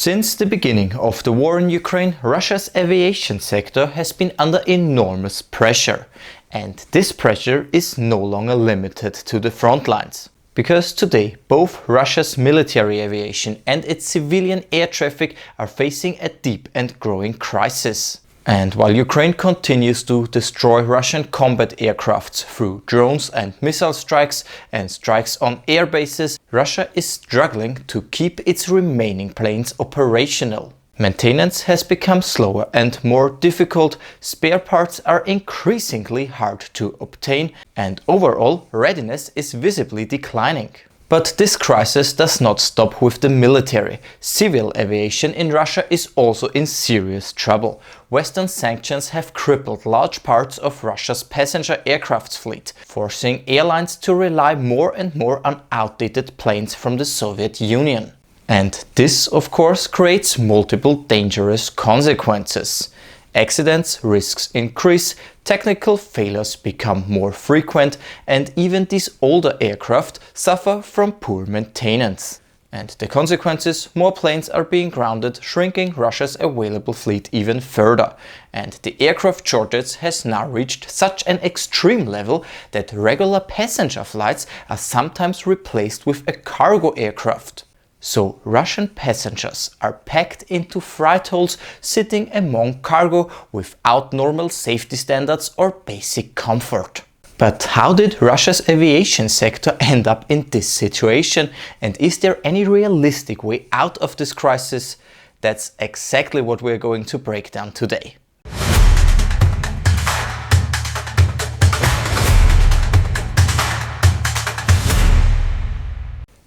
Since the beginning of the war in Ukraine, Russia's aviation sector has been under enormous pressure. And this pressure is no longer limited to the front lines. Because today, both Russia's military aviation and its civilian air traffic are facing a deep and growing crisis. And while Ukraine continues to destroy Russian combat aircrafts through drones and missile strikes and strikes on air bases, Russia is struggling to keep its remaining planes operational. Maintenance has become slower and more difficult, spare parts are increasingly hard to obtain, and overall readiness is visibly declining. But this crisis does not stop with the military. Civil aviation in Russia is also in serious trouble. Western sanctions have crippled large parts of Russia's passenger aircraft fleet, forcing airlines to rely more and more on outdated planes from the Soviet Union. And this, of course, creates multiple dangerous consequences. Accidents risks increase, technical failures become more frequent, and even these older aircraft suffer from poor maintenance. And the consequences: more planes are being grounded, shrinking Russia's available fleet even further. And the aircraft shortage has now reached such an extreme level that regular passenger flights are sometimes replaced with a cargo aircraft. So Russian passengers are packed into freight holes sitting among cargo without normal safety standards or basic comfort. But how did Russia's aviation sector end up in this situation? And is there any realistic way out of this crisis? That's exactly what we're going to break down today.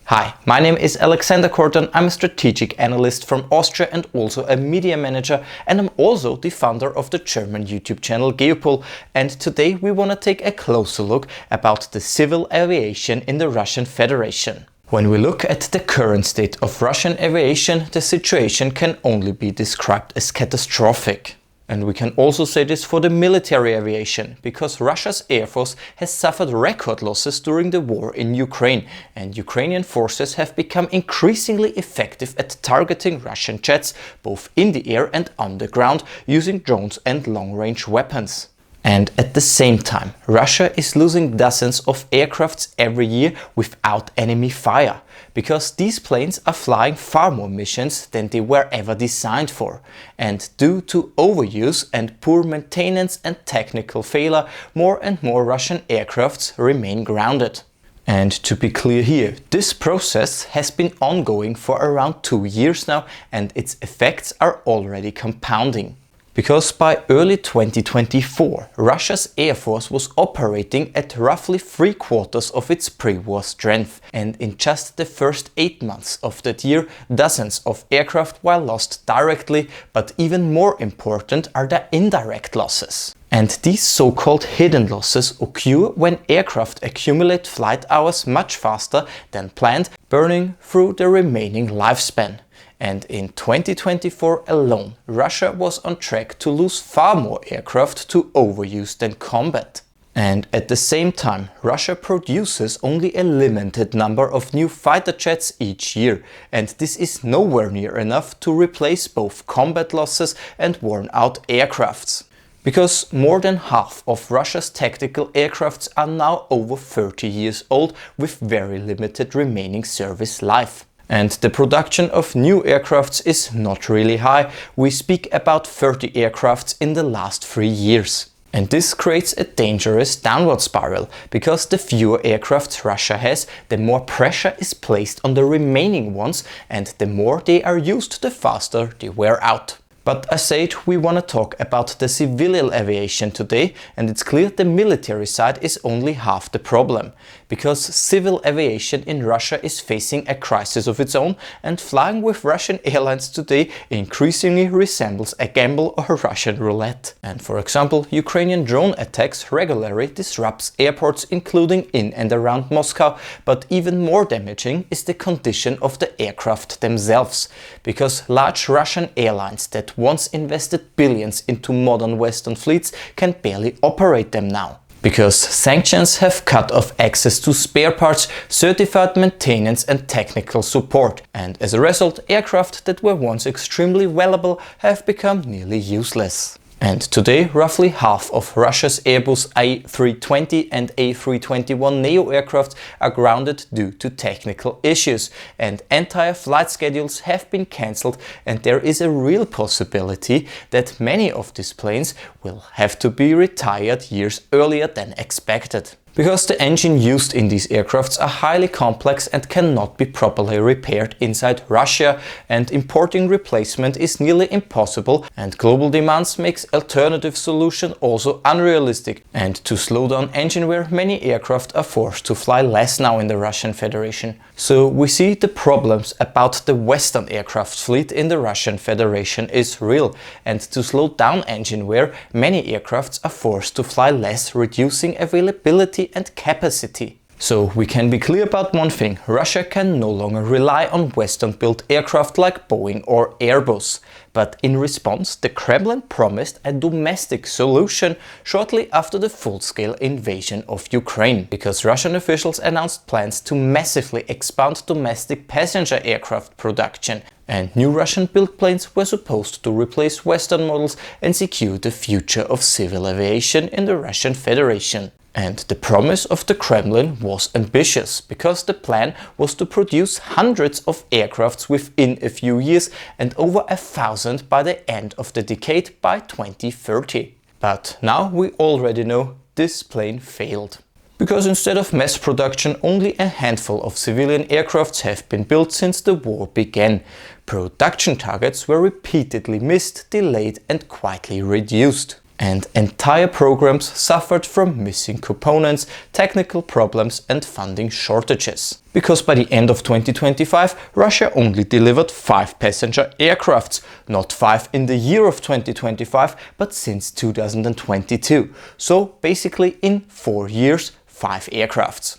Hi, my name is Alexander Korton. I'm a strategic analyst from Austria and also a media manager, and I'm also the founder of the German YouTube channel Geopol. And today we want to take a closer look about the civil aviation in the Russian Federation. When we look at the current state of Russian aviation, the situation can only be described as catastrophic. And we can also say this for the military aviation, because Russia's Air Force has suffered record losses during the war in Ukraine, and Ukrainian forces have become increasingly effective at targeting Russian jets, both in the air and on the ground, using drones and long-range weapons. And at the same time, Russia is losing dozens of aircrafts every year without enemy fire, because these planes are flying far more missions than they were ever designed for. And due to overuse and poor maintenance and technical failure, more and more Russian aircrafts remain grounded. And to be clear here, this process has been ongoing for around 2 years now, and its effects are already compounding. Because by early 2024, Russia's Air Force was operating at roughly 3/4 of its pre-war strength, and in just the first 8 months of that year, dozens of aircraft were lost directly, but even more important are the indirect losses. And these so-called hidden losses occur when aircraft accumulate flight hours much faster than planned, burning through the remaining lifespan. And in 2024 alone, Russia was on track to lose far more aircraft to overuse than combat. And at the same time, Russia produces only a limited number of new fighter jets each year, and this is nowhere near enough to replace both combat losses and worn-out aircrafts. Because more than half of Russia's tactical aircrafts are now over 30 years old with very limited remaining service life. And the production of new aircrafts is not really high. We speak about 30 aircrafts in the last 3 years. And this creates a dangerous downward spiral, because the fewer aircraft Russia has, the more pressure is placed on the remaining ones, and the more they are used, the faster they wear out. But as said, we want to talk about the civilian aviation today, and it's clear the military side is only half the problem. Because civil aviation in Russia is facing a crisis of its own, and flying with Russian airlines today increasingly resembles a gamble or Russian roulette. And for example, Ukrainian drone attacks regularly disrupts airports including in and around Moscow, but even more damaging is the condition of the aircraft themselves. Because large Russian airlines that once invested billions into modern Western fleets can barely operate them now. because sanctions have cut off access to spare parts, certified maintenance and technical support, and as a result, aircraft that were once extremely valuable have become nearly useless. And today, roughly half of Russia's Airbus A320 and A321neo aircraft are grounded due to technical issues, and entire flight schedules have been cancelled, and there is a real possibility that many of these planes will have to be retired years earlier than expected. Because the engine used in these aircrafts are highly complex and cannot be properly repaired inside Russia, and importing replacement is nearly impossible, and global demands makes alternative solution also unrealistic, and to slow down engine wear many aircraft are forced to fly less now in the Russian Federation. So we see the problems about the Western aircraft fleet in the Russian Federation is real, and to slow down engine wear many aircrafts are forced to fly less, reducing availability and capacity. So we can be clear about one thing: Russia can no longer rely on Western-built aircraft like Boeing or Airbus. But in response, the Kremlin promised a domestic solution shortly after the full-scale invasion of Ukraine, because Russian officials announced plans to massively expand domestic passenger aircraft production, and new Russian-built planes were supposed to replace Western models and secure the future of civil aviation in the Russian Federation. And the promise of the Kremlin was ambitious, because the plan was to produce hundreds of aircrafts within a few years and over 1,000 by the end of the decade by 2030. But now we already know this plan failed. Because instead of mass production, only a handful of civilian aircrafts have been built since the war began. Production targets were repeatedly missed, delayed and quietly reduced. And entire programs suffered from missing components, technical problems and funding shortages. Because by the end of 2025, Russia only delivered 5 passenger aircrafts, not 5 in the year of 2025, but since 2022. So basically in 4 years, 5 aircrafts.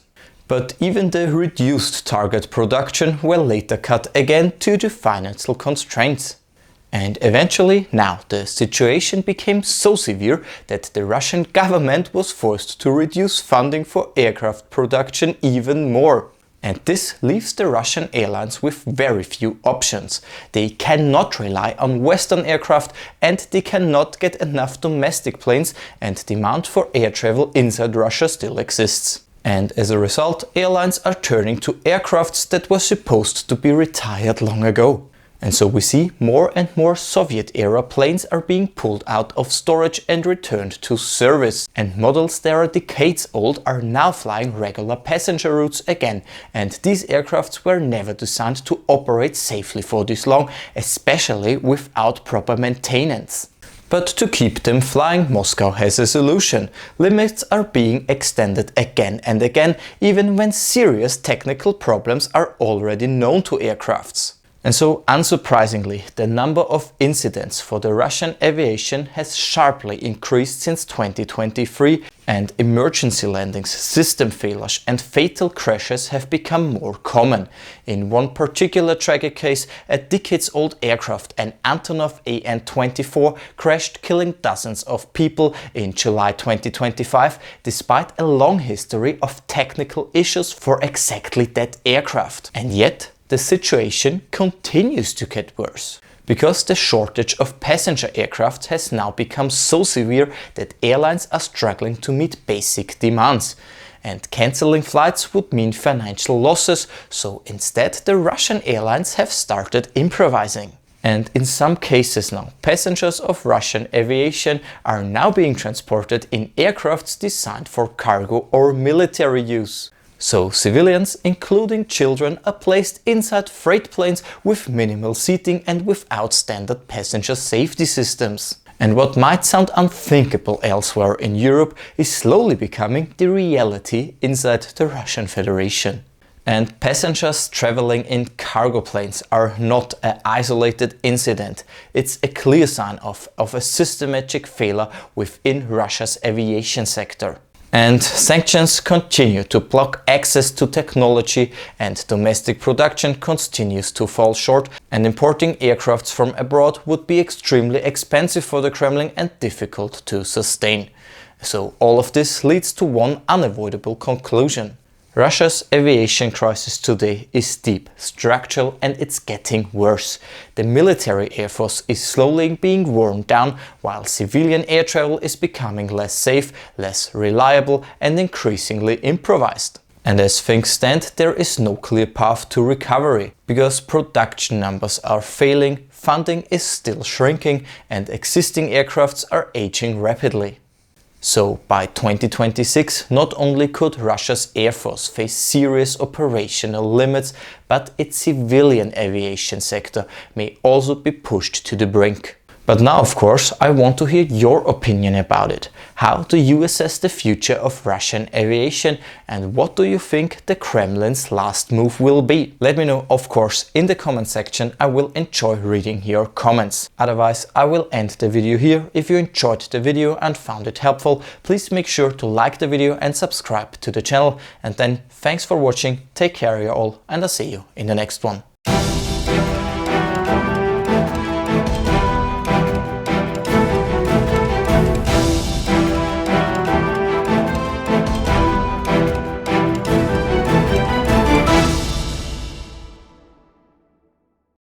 But even the reduced target production were later cut again due to financial constraints. And eventually, now the situation became so severe that the Russian government was forced to reduce funding for aircraft production even more. And this leaves the Russian airlines with very few options. They cannot rely on Western aircraft, and they cannot get enough domestic planes, and demand for air travel inside Russia still exists. And as a result, airlines are turning to aircrafts that were supposed to be retired long ago. And so we see more and more Soviet-era planes are being pulled out of storage and returned to service. And models that are decades old are now flying regular passenger routes again. And these aircrafts were never designed to operate safely for this long, especially without proper maintenance. But to keep them flying, Moscow has a solution. Limits are being extended again and again, even when serious technical problems are already known to aircrafts. And so, unsurprisingly, the number of incidents for the Russian aviation has sharply increased since 2023, and emergency landings, system failures and fatal crashes have become more common. In one particular tragic case, a decades-old aircraft, an Antonov AN-24, crashed, killing dozens of people in July 2025, despite a long history of technical issues for exactly that aircraft. And yet, the situation continues to get worse, because the shortage of passenger aircraft has now become so severe that airlines are struggling to meet basic demands. And cancelling flights would mean financial losses, so instead the Russian airlines have started improvising. And in some cases now, passengers of Russian aviation are now being transported in aircrafts designed for cargo or military use. So civilians, including children, are placed inside freight planes with minimal seating and without standard passenger safety systems. And what might sound unthinkable elsewhere in Europe is slowly becoming the reality inside the Russian Federation. And passengers traveling in cargo planes are not an isolated incident. It's a clear sign of a systematic failure within Russia's aviation sector. And sanctions continue to block access to technology, and domestic production continues to fall short, and importing aircrafts from abroad would be extremely expensive for the Kremlin and difficult to sustain. So all of this leads to one unavoidable conclusion. Russia's aviation crisis today is deep, structural, and it's getting worse. The military air force is slowly being worn down, while civilian air travel is becoming less safe, less reliable, and increasingly improvised. And as things stand, there is no clear path to recovery, because production numbers are failing, funding is still shrinking, and existing aircrafts are aging rapidly. So by 2026, not only could Russia's air force face serious operational limits, but its civilian aviation sector may also be pushed to the brink. But now, of course, I want to hear your opinion about it. How do you assess the future of Russian aviation, and what do you think the Kremlin's last move will be? Let me know, of course, in the comment section. I will enjoy reading your comments. Otherwise, I will end the video here. If you enjoyed the video and found it helpful, please make sure to like the video and subscribe to the channel. And then thanks for watching, take care you all, and I'll see you in the next one.